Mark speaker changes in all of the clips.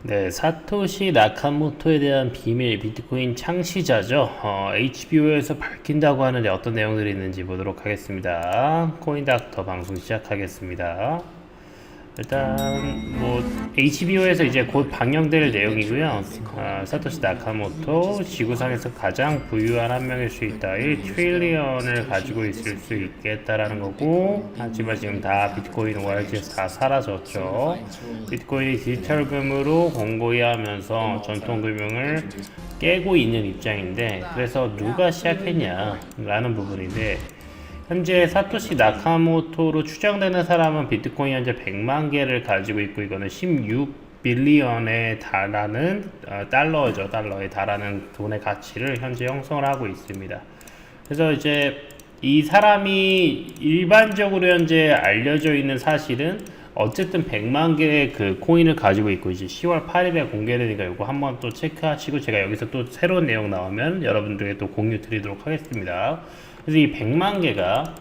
Speaker 1: 네, 사토시 나카모토에 대한 비밀, 비트코인 창시자죠. HBO에서 밝힌다고 하는데 어떤 내용들이 있는지 보도록 하겠습니다. 코인닥터 방송 시작하겠습니다. 일단 뭐 HBO에서 이제 곧 방영될 내용이고요. 사토시 나카모토 지구상에서 가장 부유한 한 명일 수 있다. 1트릴리언을 가지고 있을 수 있겠다라는 거고, 하지만 지금 다 비트코인 월드에서 다 사라졌죠. 비트코인이 디지털금으로 공고히 하면서 전통금융을 깨고 있는 입장인데, 그래서 누가 시작했냐라는 부분인데, 현재 사토시 나카모토로 추정되는 사람은 비트코인 현재 100만 개를 가지고 있고, 이거는 16 빌리언에 달하는 달러죠. 달러에 달하는 돈의 가치를 현재 형성을 하고 있습니다. 그래서 이제 이 사람이 일반적으로 현재 알려져 있는 사실은 어쨌든 100만 개의 그 코인을 가지고 있고, 이제 10월 8일에 공개되니까 이거 한번 또 체크하시고, 제가 여기서 또 새로운 내용 나오면 여러분들에게 또 공유 드리도록 하겠습니다. 그래서 이 100만 개가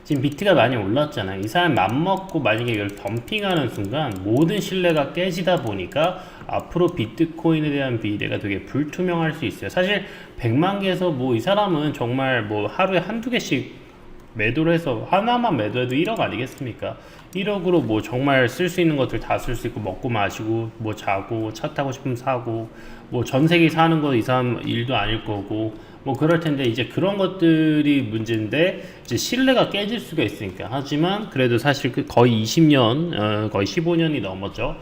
Speaker 1: 지금 비트가 많이 올랐잖아요. 이 사람 맘먹고 만약에 이걸 덤핑하는 순간 모든 신뢰가 깨지다 보니까 앞으로 비트코인에 대한 미래가 되게 불투명할 수 있어요. 사실 100만 개에서 뭐 이 사람은 정말 뭐 하루에 한두 개씩 매도를 해서 하나만 매도해도 1억 아니겠습니까? 1억으로 뭐 정말 쓸 수 있는 것들 다 쓸 수 있고, 먹고 마시고 뭐 자고 차 타고 싶으면 사고, 뭐 전 세계 사는 거 이 사람 일도 아닐 거고, 뭐 그럴 텐데 이제 그런 것들이 문제인데 이제 신뢰가 깨질 수가 있으니까. 하지만 그래도 사실 그 거의 20년 거의 15년이 넘었죠.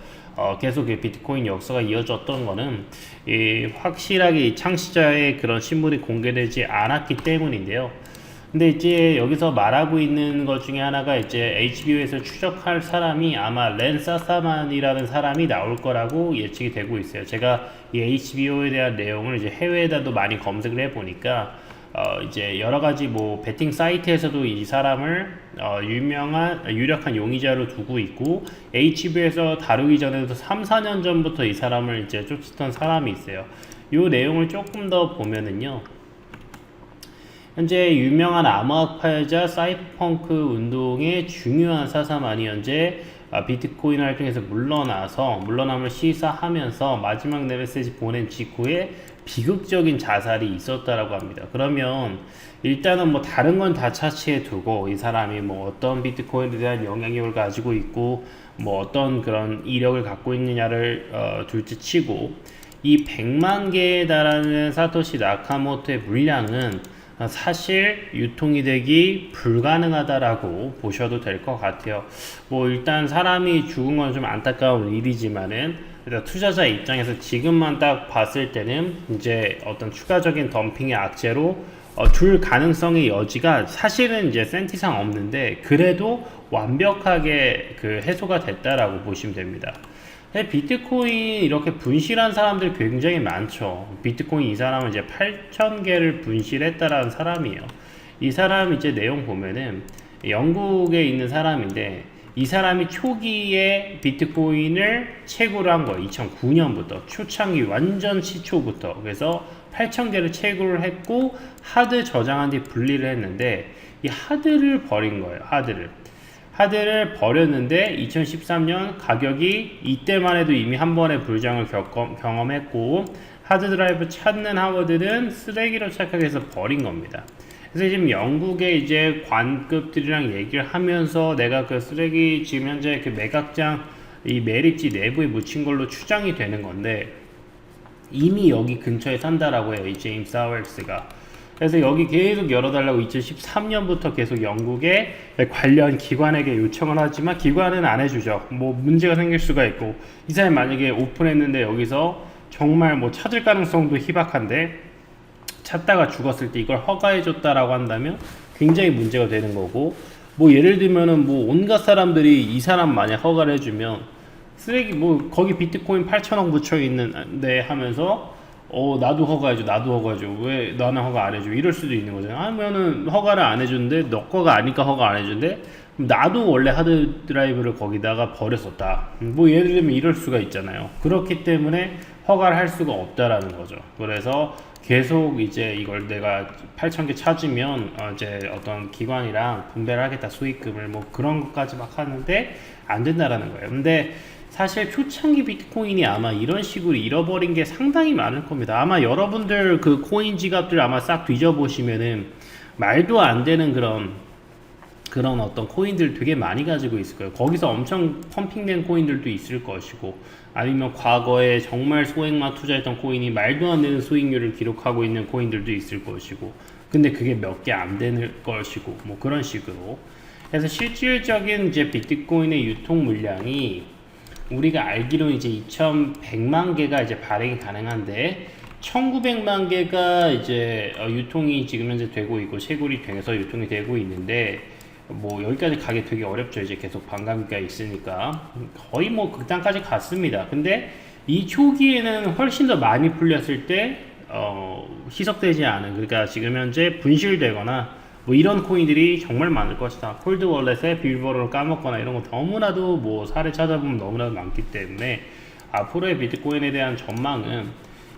Speaker 1: 계속 비트코인 역사가 이어졌던 거는 확실하게 이 창시자의 그런 신분이 공개되지 않았기 때문인데요. 근데 이제 여기서 말하고 있는 것 중에 하나가 이제 HBO에서 추적할 사람이 아마 렌 사사만이라는 사람이 나올 거라고 예측이 되고 있어요. 제가 이 HBO에 대한 내용을 이제 해외에다도 많이 검색을 해보니까 이제 여러 가지 뭐 베팅 사이트에서도 이 사람을 유력한 용의자로 두고 있고, HBO에서 다루기 전에도 3, 4년 전부터 이 사람을 이제 쫓았던 사람이 있어요. 이 내용을 조금 더 보면은요. 현재 유명한 암호학파이자 사이퍼펑크 운동의 중요한 사사만이 현재 비트코인 활동에서 물러남을 시사하면서 마지막 메시지 보낸 직후에 비극적인 자살이 있었다라고 합니다. 그러면 일단은 뭐 다른 건 다 차치해 두고, 이 사람이 뭐 어떤 비트코인에 대한 영향력을 가지고 있고 뭐 어떤 그런 이력을 갖고 있느냐를 둘째 치고, 이 100만 개에 달하는 사토시 나카모토의 물량은 사실 유통이 되기 불가능하다라고 보셔도 될 것 같아요. 뭐 일단 사람이 죽은 건 좀 안타까운 일이지만은, 일단 투자자 입장에서 지금만 딱 봤을 때는 이제 어떤 추가적인 덤핑의 악재로 둘 가능성의 여지가 사실은 이제 센티상 없는데, 그래도 완벽하게 그 해소가 됐다라고 보시면 됩니다. 비트코인 이렇게 분실한 사람들 굉장히 많죠. 비트코인 이 사람은 이제 8,000개를 분실했다라는 사람이에요. 이 사람 이제 내용 보면은 영국에 있는 사람인데, 이 사람이 초기에 비트코인을 채굴을 한 거예요. 2009년부터 초창기 완전 시초부터. 그래서 8,000개를 채굴을 했고 하드 저장한 뒤 분리를 했는데, 이 하드를 버린 거예요. 하드를 버렸는데 2013년 가격이, 이때만 해도 이미 한 번의 불장을 경험했고, 하드드라이브 찾는 학원들은 쓰레기로 착각해서 버린 겁니다. 그래서 지금 영국의 이제 관급들이랑 얘기를 하면서 내가 그 쓰레기 지금 현재 그 매각장 이 매립지 내부에 묻힌 걸로 추정이 되는 건데, 이미 여기 근처에 산다라고 해요, 이 제임스 사웰스가. 그래서 여기 계속 열어달라고 2013년부터 계속 영국의 관련 기관에게 요청을 하지만 기관은 안 해주죠. 뭐 문제가 생길 수가 있고, 이 사람이 만약에 오픈했는데 여기서 정말 뭐 찾을 가능성도 희박한데 찾다가 죽었을 때 이걸 허가해줬다라고 한다면 굉장히 문제가 되는 거고, 뭐 예를 들면은 뭐 온갖 사람들이 이 사람 만약 허가를 해주면 쓰레기 뭐 거기 비트코인 8천억 묻혀 있는데 하면서 나도 허가해줘. 왜 나는 허가 안 해줘? 이럴 수도 있는 거잖아. 하면은 허가를 안 해주는데 너 거가 아니까 허가 안 해준대. 나도 원래 하드 드라이브를 거기다가 버렸었다. 뭐 예를 들면 이럴 수가 있잖아요. 그렇기 때문에 허가를 할 수가 없다라는 거죠. 그래서 계속 이제 이걸 내가 8,000개 찾으면 이제 어떤 기관이랑 분배를 하겠다, 수익금을 뭐 그런 것까지 막 하는데 안 된다라는 거예요. 근데 사실 초창기 비트코인이 아마 이런 식으로 잃어버린 게 상당히 많을 겁니다. 아마 여러분들 그 코인 지갑들 아마 싹 뒤져보시면은 말도 안 되는 그런 어떤 코인들 되게 많이 가지고 있을 거예요. 거기서 엄청 펌핑된 코인들도 있을 것이고, 아니면 과거에 정말 소액만 투자했던 코인이 말도 안 되는 수익률을 기록하고 있는 코인들도 있을 것이고, 근데 그게 몇 개 안 되는 것이고, 뭐 그런 식으로. 그래서 실질적인 이제 비트코인의 유통 물량이 우리가 알기로는 이제 2100만 개가 이제 발행이 가능한데, 1900만 개가 이제 유통이 지금 현재 되고 있고, 채굴이 돼서 유통이 되고 있는데, 뭐 여기까지 가기 되게 어렵죠. 이제 계속 반감기가 있으니까 거의 뭐 극단까지 갔습니다. 근데 이 초기에는 훨씬 더 많이 풀렸을 때 희석되지 않은, 그러니까 지금 현재 분실되거나 뭐 이런 코인들이 정말 많을 것이다. 콜드 월렛에 비밀번호를 까먹거나 이런 거 너무나도 뭐 사례 찾아보면 너무나도 많기 때문에 앞으로의 비트코인에 대한 전망은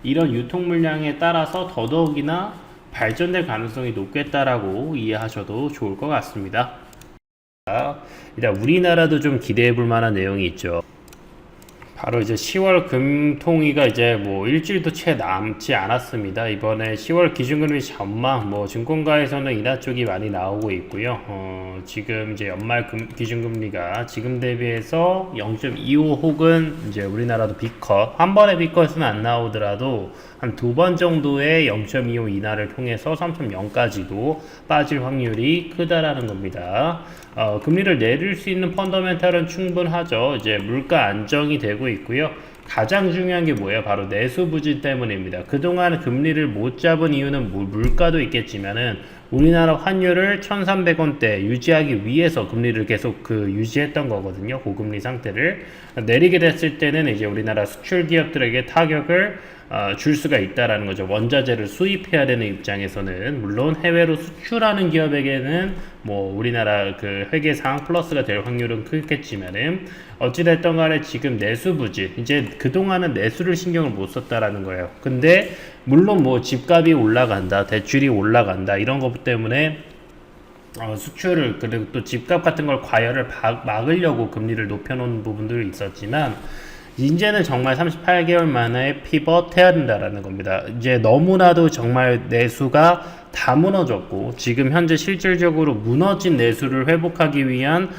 Speaker 1: 이런 유통 물량에 따라서 더더욱이나 발전될 가능성이 높겠다라고 이해하셔도 좋을 것 같습니다. 일단 우리나라도 좀 기대해 볼 만한 내용이 있죠. 바로 이제 10월 금통위가 이제 뭐 일주일도 채 남지 않았습니다. 이번에 10월 기준금리 전망, 뭐 증권가에서는 인하 쪽이 많이 나오고 있고요. 지금 이제 연말 기준금리가 지금 대비해서 0.25 혹은 이제 우리나라도 B컷, 한 번에 B컷은 안 나오더라도 한 두 번 정도의 0.25 인하를 통해서 3.0까지도 빠질 확률이 크다라는 겁니다. 금리를 내릴 수 있는 펀더멘탈은 충분하죠. 이제 물가 안정이 되고 있고요. 가장 중요한 게 뭐예요? 바로 내수 부진 때문입니다. 그동안 금리를 못 잡은 이유는 물가도 있겠지만은 우리나라 환율을 1,300원대 유지하기 위해서 금리를 계속 유지했던 거거든요. 고금리 상태를 내리게 됐을 때는 이제 우리나라 수출 기업들에게 타격을 줄 수가 있다라는 거죠. 원자재를 수입해야 되는 입장에서는, 물론 해외로 수출하는 기업에게는 뭐 우리나라 그 회계상 플러스가 될 확률은 크겠지만은 어찌됐든 간에 지금 내수 부진, 이제 그동안은 내수를 신경을 못 썼다라는 거예요. 근데 물론 뭐 집값이 올라간다, 대출이 올라간다 이런 것 때문에 수출을, 그리고 또 집값 같은 걸 과열을 막으려고 금리를 높여놓은 부분들이 있었지만, 이제는 정말 38개월 만에 피벗 해야 된다라는 겁니다. 이제 너무나도 정말 내수가 다 무너졌고, 지금 현재 실질적으로 무너진 내수를 회복하기 위한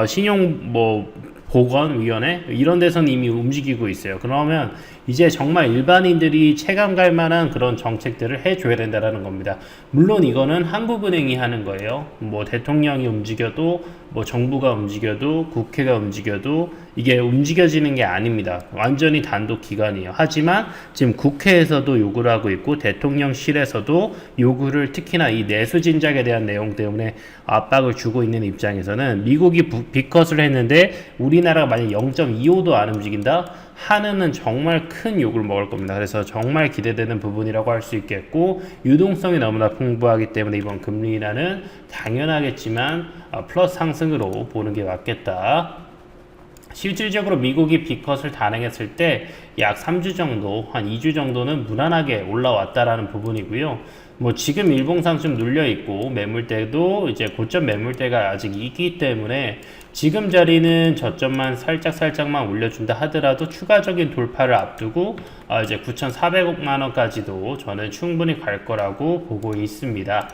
Speaker 1: 신용 보건위원회 이런 데서는 이미 움직이고 있어요. 그러면 이제 정말 일반인들이 체감 갈 만한 그런 정책들을 해줘야 된다라는 겁니다. 물론 이거는 한국은행이 하는 거예요. 뭐 대통령이 움직여도, 뭐 정부가 움직여도, 국회가 움직여도 이게 움직여지는 게 아닙니다. 완전히 단독 기관이에요. 하지만 지금 국회에서도 요구를 하고 있고, 대통령실에서도 요구를, 특히나 이 내수 진작에 대한 내용 때문에 압박을 주고 있는 입장에서는, 미국이 B컷을 했는데 우리나라가 만약 0.25도 안 움직인다 하는은 정말 큰 욕을 먹을 겁니다. 그래서 정말 기대되는 부분이라고 할 수 있겠고, 유동성이 너무나 풍부하기 때문에 이번 금리 인하는 당연하겠지만 플러스 상승으로 보는 게 맞겠다. 실질적으로 미국이 B컷을 단행했을 때 약 3주 정도, 한 2주 정도는 무난하게 올라왔다라는 부분이고요. 뭐 지금 일봉상 좀 눌려 있고, 매물대도 이제 고점 매물대가 아직 있기 때문에 지금 자리는 저점만 살짝만 올려준다 하더라도 추가적인 돌파를 앞두고 이제 9,400만 원까지도 저는 충분히 갈 거라고 보고 있습니다.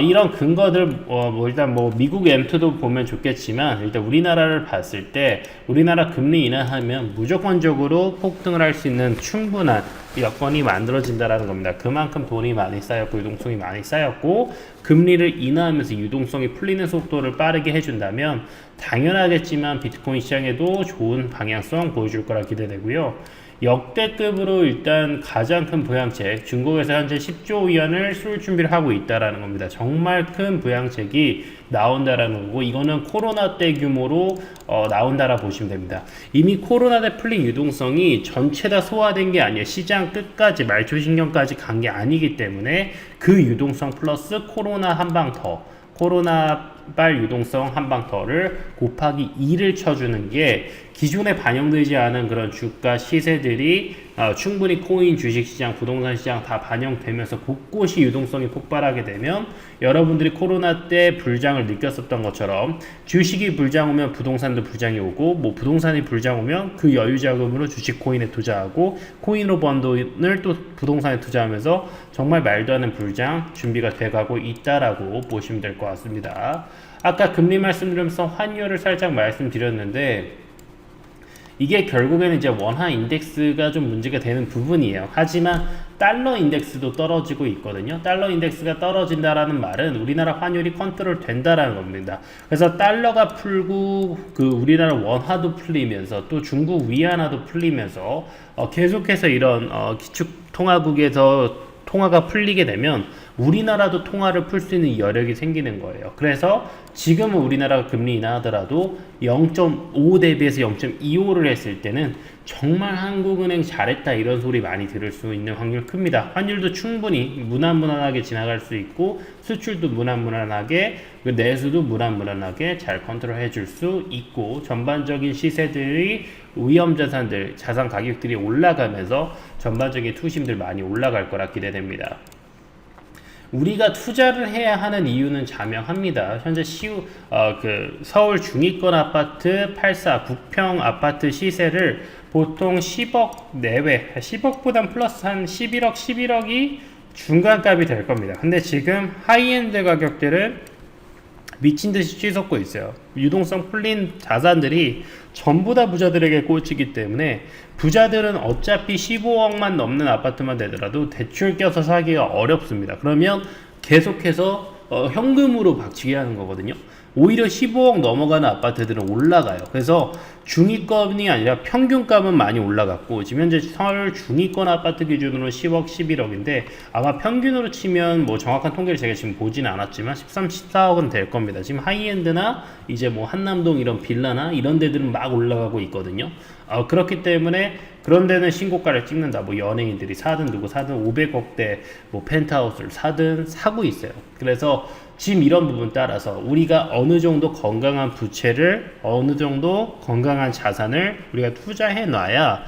Speaker 1: 이런 근거들, 일단 미국 M2도 보면 좋겠지만, 일단 우리나라를 봤을 때 우리나라 금리 인하하면 무조건적으로 폭등을 할 수 있는 충분한 여건이 만들어진다라는 겁니다. 그만큼 돈이 많이 쌓였고 유동성이 많이 쌓였고, 금리를 인하하면서 유동성이 풀리는 속도를 빠르게 해준다면 당연하겠지만 비트코인 시장에도 좋은 방향성 보여줄 거라 기대되고요. 역대급으로 일단 가장 큰 부양책, 중국에서 현재 10조 위안을 쏠 준비를 하고 있다라는 겁니다. 정말 큰 부양책이 나온다라는 거고, 이거는 코로나 때 규모로 나온다라 보시면 됩니다. 이미 코로나 때 풀린 유동성이 전체 다 소화된 게 아니에요. 시장 끝까지, 말초신경까지 간 게 아니기 때문에 그 유동성 플러스 코로나 한 방 더, 코로나발 유동성 한 방 더를 곱하기 2를 쳐주는 게 기존에 반영되지 않은 그런 주가 시세들이 충분히 코인, 주식시장, 부동산 시장 다 반영되면서 곳곳이 유동성이 폭발하게 되면 여러분들이 코로나 때 불장을 느꼈었던 것처럼 주식이 불장 오면 부동산도 불장이 오고 뭐 부동산이 불장 오면 그 여유 자금으로 주식 코인에 투자하고 코인으로 번 돈을 또 부동산에 투자하면서 정말 말도 안 되는 불장 준비가 돼가고 있다라고 보시면 될 것 같습니다. 아까 금리 말씀드리면서 환율을 살짝 말씀드렸는데 이게 결국에는 이제 원화 인덱스가 좀 문제가 되는 부분이에요. 하지만 달러 인덱스도 떨어지고 있거든요. 달러 인덱스가 떨어진다라는 말은 우리나라 환율이 컨트롤 된다라는 겁니다. 그래서 달러가 풀고 그 우리나라 원화도 풀리면서 또 중국 위안화도 풀리면서 계속해서 이런 기축 통화국에서 통화가 풀리게 되면 우리나라도 통화를 풀 수 있는 여력이 생기는 거예요. 그래서 지금은 우리나라가 금리 인하하더라도 0.5 대비해서 0.25를 했을 때는 정말 한국은행 잘했다 이런 소리 많이 들을 수 있는 확률 큽니다. 환율도 충분히 무난무난하게 지나갈 수 있고 수출도 무난무난하게 내수도 무난무난하게 잘 컨트롤해 줄 수 있고 전반적인 시세들이 위험자산들 자산 가격들이 올라가면서 전반적인 투심들 많이 올라갈 거라 기대됩니다. 우리가 투자를 해야 하는 이유는 자명합니다. 현재 서울 중위권 아파트 84 국평 아파트 시세를 보통 10억 내외, 10억보단 플러스 한 11억, 11억이 중간값이 될 겁니다. 근데 지금 하이엔드 가격들은 미친 듯이 치솟고 있어요. 유동성 풀린 자산들이 전부 다 부자들에게 꽂히기 때문에 부자들은 어차피 15억만 넘는 아파트만 되더라도 대출 껴서 사기가 어렵습니다. 그러면 계속해서 현금으로 박치기 하는 거거든요. 오히려 15억 넘어가는 아파트들은 올라가요. 그래서 중위권이 아니라 평균값은 많이 올라갔고 지금 현재 서울 중위권 아파트 기준으로 10억, 11억인데 아마 평균으로 치면 뭐 정확한 통계를 제가 지금 보지는 않았지만 13, 14억은 될 겁니다. 지금 하이엔드나 이제 뭐 한남동 이런 빌라나 이런 데들은 막 올라가고 있거든요. 그렇기 때문에 그런 데는 신고가를 찍는다. 뭐 연예인들이 사든 누구 사든 500억대 뭐 펜트하우스를 사든 사고 있어요. 그래서 지금 이런 부분 따라서 우리가 어느 정도 건강한 부채를 어느 정도 건강한 자산을 우리가 투자해 놔야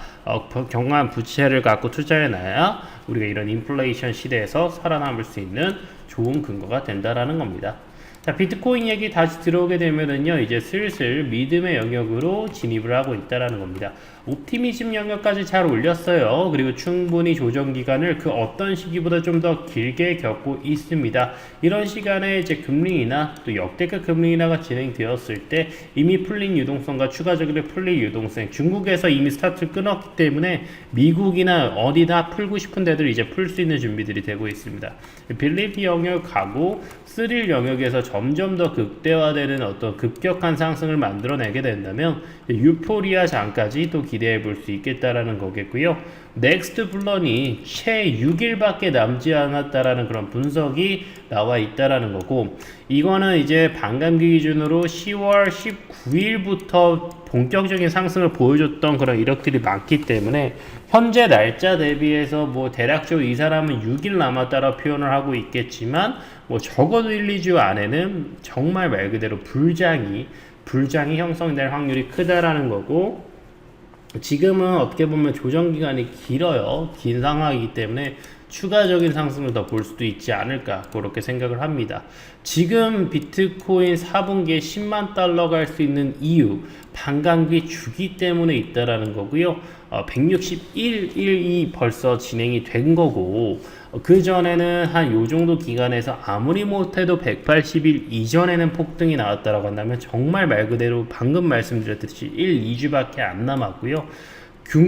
Speaker 1: 건강한 부채를 갖고 투자해 놔야 우리가 이런 인플레이션 시대에서 살아남을 수 있는 좋은 근거가 된다라는 겁니다. 자, 비트코인 얘기 다시 들어오게 되면은요, 이제 슬슬 믿음의 영역으로 진입을 하고 있다라는 겁니다. 옵티미즘 영역까지 잘 올렸어요. 그리고 충분히 조정 기간을 그 어떤 시기보다 좀 더 길게 겪고 있습니다. 이런 시간에 이제 금리 인하 또 역대급 금리 인하가 진행되었을 때 이미 풀린 유동성과 추가적으로 풀릴 유동성, 중국에서 이미 스타트를 끊었기 때문에 미국이나 어디나 풀고 싶은 데들 이제 풀 수 있는 준비들이 되고 있습니다. 빌리피 영역 가고 스릴 영역에서 점점 더 극대화되는 어떤 급격한 상승을 만들어내게 된다면 유포리아 장까지 또 기대해 볼 수 있겠다라는 거겠고요. 넥스트 블런이 채 6일밖에 남지 않았다라는 그런 분석이 나와 있다라는 거고, 이거는 이제 반감기 기준으로 10월 19일부터 본격적인 상승을 보여줬던 그런 이력들이 많기 때문에 현재 날짜 대비해서 뭐 대략적으로 이 사람은 6일 남았다라 표현을 하고 있겠지만 뭐 적어도 1, 2주 안에는 정말 말 그대로 불장이 형성될 확률이 크다라는 거고, 지금은 어떻게 보면 조정 기간이 길어요. 긴 상황이기 때문에 추가적인 상승을 더 볼 수도 있지 않을까 그렇게 생각을 합니다. 지금 비트코인 4분기에 10만 달러 갈 수 있는 이유 반감기 주기 때문에 있다라는 거고요. 161일이 벌써 진행이 된 거고, 그 전에는 한 요 정도 기간에서 아무리 못해도 180일 이전에는 폭등이 나왔다라고 한다면 정말 말 그대로 방금 말씀드렸듯이 1, 2주밖에 안 남았고요.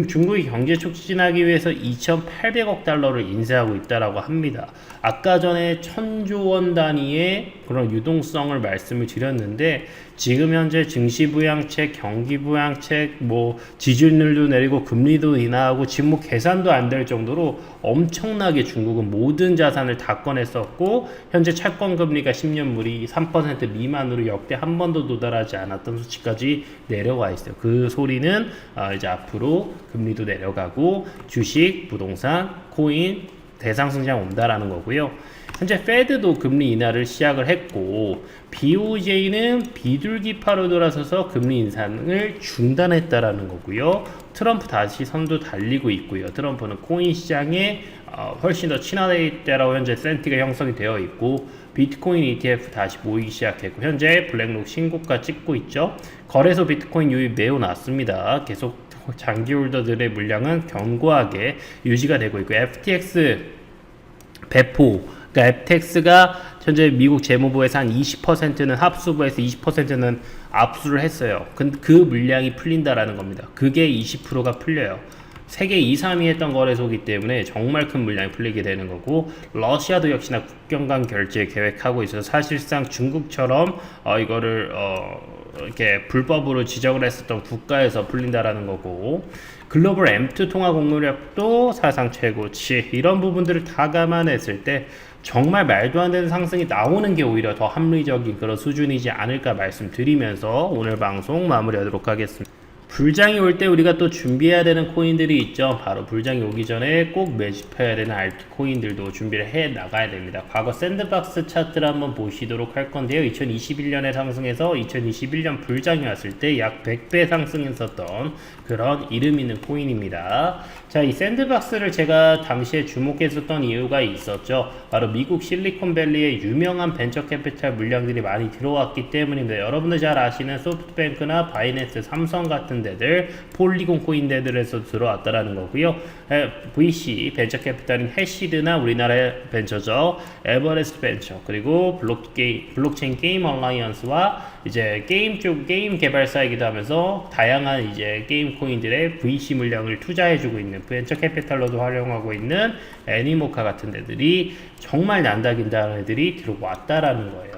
Speaker 1: 중국이 경제 촉진하기 위해서 2,800억 달러를 인쇄하고 있다라고 합니다. 아까 전에 1,000조 원 단위의 그런 유동성을 말씀을 드렸는데, 지금 현재 증시 부양책, 경기 부양책, 뭐 지준율도 내리고 금리도 인하하고 지금 뭐 계산도 안 될 정도로 엄청나게 중국은 모든 자산을 다 꺼냈었고, 현재 채권 금리가 10년물이 3% 미만으로 역대 한 번도 도달하지 않았던 수치까지 내려와 있어요. 그 소리는 이제 앞으로 금리도 내려가고 주식, 부동산, 코인 대상승장 온다라는 거고요. 현재 페드도 금리 인하를 시작을 했고 BOJ는 비둘기파로 돌아서서 금리 인상을 중단했다라는 거고요. 트럼프 다시 선두 달리고 있고요. 트럼프는 코인 시장에 훨씬 더 친화되어 있다라고 현재 센티가 형성이 되어 있고 비트코인 ETF 다시 모이기 시작했고 현재 블랙록 신고가 찍고 있죠. 거래소 비트코인 유입 매우 낮습니다. 계속 장기 홀더들의 물량은 견고하게 유지가 되고 있고 FTX 배포, 그러니까 FTX가 현재 미국 재무부에서 한 20%는 합수부에서 20%는 압수를 했어요. 그 물량이 풀린다라는 겁니다. 그게 20%가 풀려요. 세계 2, 3위 했던 거래소이기 때문에 정말 큰 물량이 풀리게 되는 거고 러시아도 역시나 국경 간 결제 계획하고 있어서 사실상 중국처럼 이거를 이렇게 불법으로 지정을 했었던 국가에서 풀린다라는 거고 글로벌 M2 통화 공유력도 사상 최고치 이런 부분들을 다 감안했을 때 정말 말도 안 되는 상승이 나오는 게 오히려 더 합리적인 그런 수준이지 않을까 말씀드리면서 오늘 방송 마무리하도록 하겠습니다. 불장이 올 때 우리가 또 준비해야 되는 코인들이 있죠. 바로 불장이 오기 전에 꼭 매집해야 되는 알트코인들도 준비를 해 나가야 됩니다. 과거 샌드박스 차트를 한번 보시도록 할 건데요. 2021년에 상승해서 2021년 불장이 왔을 때 약 100배 상승했었던 그런 이름 있는 코인입니다. 자, 이 샌드박스를 제가 당시에 주목했었던 이유가 있었죠. 바로 미국 실리콘밸리에 유명한 벤처 캐피탈 물량들이 많이 들어왔기 때문입니다. 여러분들 잘 아시는 소프트뱅크나 바이낸스, 삼성 같은 데들, 폴리곤 코인 데들에서 들어왔다라는 거고요. VC 벤처 캐피탈인 해시드나 우리나라의 벤처죠. 에버레스트 벤처 그리고 블록체인 게임 얼라이언스와 이제 게임 개발사이기도 하면서 다양한 이제 게임 코인들의 VC 물량을 투자해주고 있는 벤처 캐피탈로도 활용하고 있는 애니모카 같은 데들이 정말 난다긴다는 애들이 들어왔다라는 거예요.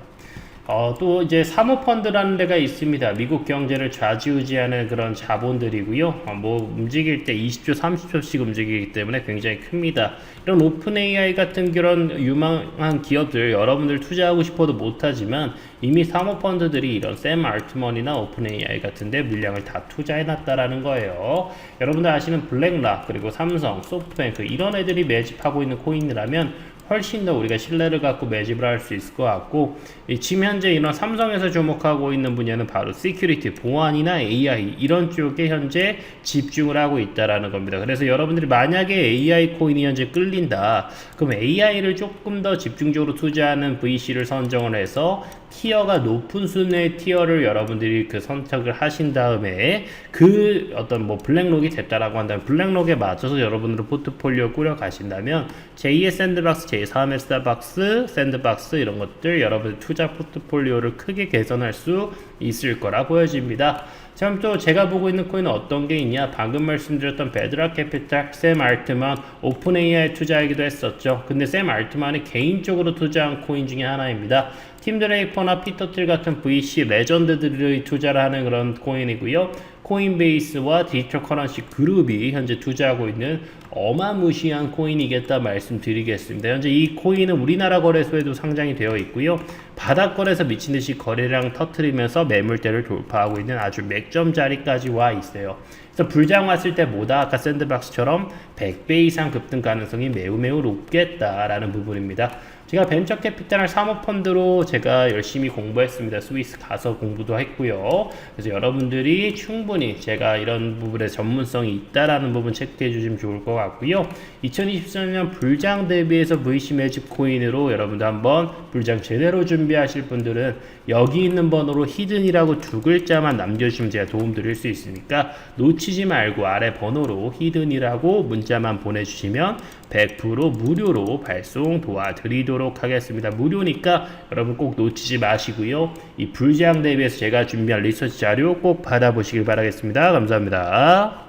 Speaker 1: 또 이제 사모펀드라는 데가 있습니다. 미국 경제를 좌지우지하는 그런 자본들이고요. 뭐 움직일 때 20조, 30조씩 움직이기 때문에 굉장히 큽니다. 이런 오픈 AI 같은 그런 유망한 기업들 여러분들 투자하고 싶어도 못하지만 이미 사모펀드들이 이런 샘 알트먼이나 오픈 AI 같은 데 물량을 다 투자해놨다라는 거예요. 여러분들 아시는 블랙락 그리고 삼성, 소프트뱅크 이런 애들이 매집하고 있는 코인이라면 훨씬 더 우리가 신뢰를 갖고 매집을 할 수 있을 것 같고 지금 현재 이런 삼성에서 주목하고 있는 분야는 바로 시큐리티, 보안이나 AI 이런 쪽에 현재 집중을 하고 있다라는 겁니다. 그래서 여러분들이 만약에 AI 코인이 현재 끌린다 그럼 AI를 조금 더 집중적으로 투자하는 VC를 선정을 해서 티어가 높은 순의 티어를 여러분들이 그 선택을 하신 다음에 그 어떤 뭐 블랙록이 됐다라고 한다면 블랙록에 맞춰서 여러분들의 포트폴리오 꾸려 가신다면 제2의 샌드박스, 제3의 스타박스, 샌드박스 이런 것들 여러분들 투자 포트폴리오를 크게 개선할 수 있을 거라 보여집니다. 참 또 제가 보고 있는 코인은 어떤 게 있냐 방금 말씀드렸던 베드락 캐피탈, 샘 알트만, 오픈 AI 투자하기도 했었죠. 근데 샘 알트만이 개인적으로 투자한 코인 중에 하나입니다. 팀 드레이퍼나 피터 틸 같은 VC 레전드들이 투자를 하는 그런 코인이고요. 코인베이스와 디지털 커런시 그룹이 현재 투자하고 있는 어마무시한 코인이겠다 말씀드리겠습니다. 현재 이 코인은 우리나라 거래소에도 상장이 되어 있고요. 바닥거래에서 미친듯이 거래량 터트리면서 매물대를 돌파하고 있는 아주 맥점 자리까지 와 있어요. 그래서 불장 왔을 때 뭐다? 아까 샌드박스처럼 100배 이상 급등 가능성이 매우 높겠다라는 부분입니다. 제가 벤처 캐피탈 사모펀드로 제가 열심히 공부했습니다. 스위스 가서 공부도 했고요. 그래서 여러분들이 충분히 제가 이런 부분에 전문성이 있다라는 부분 체크해 주시면 좋을 것 같고요. 2024년 불장 대비해서 VC 매집 코인으로 여러분들 한번 불장 제대로 준비하실 분들은 여기 있는 번호로 히든이라고 두 글자만 남겨주시면 제가 도움 드릴 수 있으니까 놓치지 말고 아래 번호로 히든이라고 문자만 보내주시면 100% 무료로 발송 도와드리도록 하겠습니다. 무료니까 여러분 꼭 놓치지 마시고요. 이 불장 대비해서 제가 준비한 리서치 자료 꼭 받아보시길 바라겠습니다. 감사합니다.